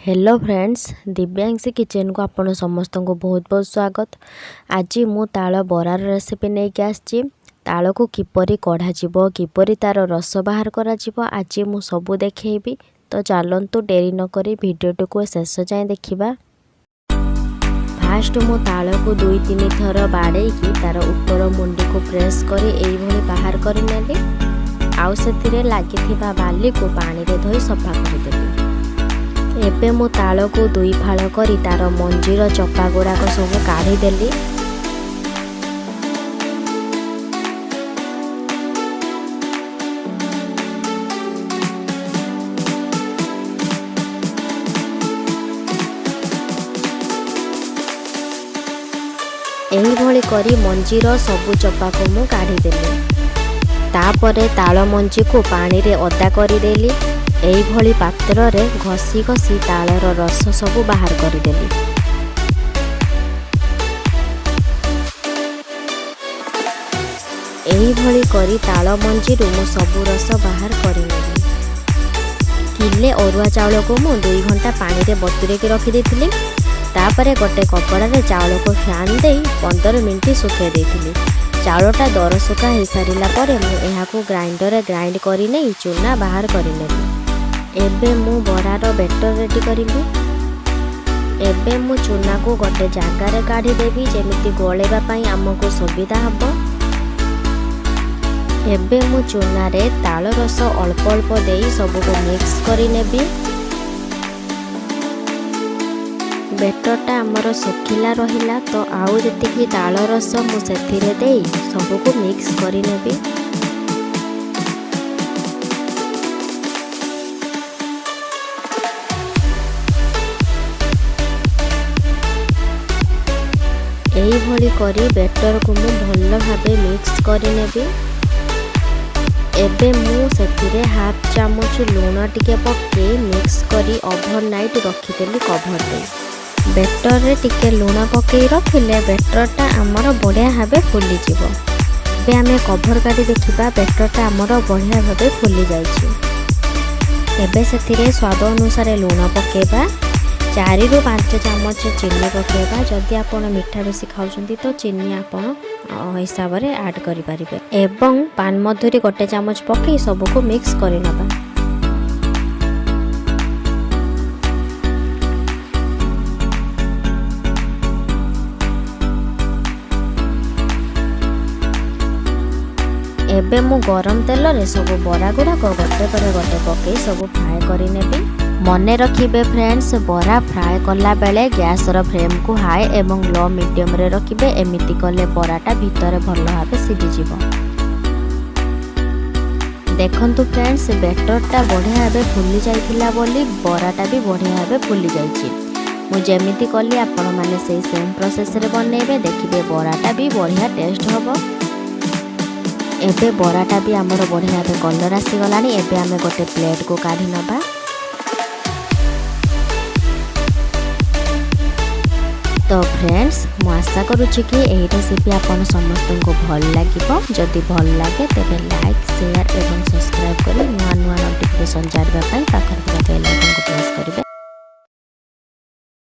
Hello friends, Divyanshi kitchen को आपण समस्त को बहुत बहुत स्वागत। आज मु ताल बरार रेसिपी नहीं के आसी। ताल को किपरि कढ़ा जीवो, किपरि तार रस बाहर करा जीवो आज मु सबू देखैबी। तो चलंतु डेरी न करी वीडियो को शेष जाए देखिबा। फास्ट मु ताल को 2-3 थर बाड़े की तार ऊपर मुंडी को प्रेस करी एई भली बाहर करी नेली। आउ सेथिरे लागिथिबा बाली को पानी रे धोई सफा कर देली। एबे मु ताल को 2 फाड़ करी तार मंजीर चपा गुड़ाक सब काढ़ी देली। एही भली करी मंजीर सबु चपा को मु काढ़ी देली। तापरे ताल मंजी को पानी रे अदा करी देली। एही भली पात्र रे घसी घसी तालर रस सबु बाहर कर देली। एही भली करी ताल मंजी मु सबु रस बाहर कर नेली। किले अरुआ चाउल को मु 2 घंटा पानी रे बतुरे के रखी देथिली। तापरे गोटे कपड़ा रे चाउल को फ्यान दे 15 मिनिट सुखे देथिली। चाउलटा दर सुखा हो सारा पर मुझे ग्राइंडर ग्राइंड करी नहीं चूना बाहर कर नेली। एबे मु बरार बेटर रेडी करी। एबे मु चूना को गोटे जगार काढ़ी देवी जेमिति गलेबा पई आमको सुविधा हबो। एबे मु चूना रे ताल रस अल्प अल्प देई सब को मिक्स करी नेबी। बेटरटा आमर सुखिला रहिला तो आउ जेतिकी ताल रस मु सेथिरे देई सब को मिक्स करी नेबी। एही भली करी बेटर को मु भल भाबे मिक्स करी नेबी। एबे मु सेथिरे हाफ चामच लूण टिके पके मिक्स करी ओवरनाइट रखिदेली कभर दे। बेटर रे टिके लूण पके रखिले बेटरटा आमर बढ़िया भाबे फुली जिवो। एबे आमे कभर काटी देखिबा बेटरटा आमर बढ़िया भाबे फुली जाइछि। एबे सेथिरे स्वाद अनुसार लूण पकेबा। 4-5 चामच चीनी पकेबा। जदि आपण मीठा बेसी खाउछंती तो चीनी आपण हिसाब रे ऐड करि परिबे। एवं पान मधुरी गोटे चामच पके सब को मिक्स करि नबा। एबे मु गरम तेल रे सब बरा गुड़ा गोटे पर गोटे पके सब फ्राए करि नेबी। मने रखिबे फ्रेंड्स, बरा फ्राए कला बेले गैस रो फ्लेम को हाई एवं लो मीडियम रे रखिबे। एमिति कले बराटा भीतर भल भाबे सिद्धि जीवो। देखंतु फ्रेंड्स, बेटरटा बढ़िया भाबे फुली जाइथिला बोली बराटा भी बढ़िया भाबे फुली जाइछि। मु जेमिति कली आपण माने सेही सेम प्रोसेस रे बनेबे। देखिबे बराटा भी बढ़िया टेस्ट हबो। एबे बराटा भी हमर बढ़िया भाबे कलर आसी गलानी। एबे आमे गोटे प्लेट को काढी नबा। तो फ्रेंड्स, मु आशा करुछि कि एही रेसिपी आपन समस्त को भल लागिबो। जदि भल लागे तेबे लाइक शेयर एवं सब्सक्राइब करी नुआ नुआ नोटिफिकेशन जानिबा पई पाखर बेल आइकन को प्रेस करिवे।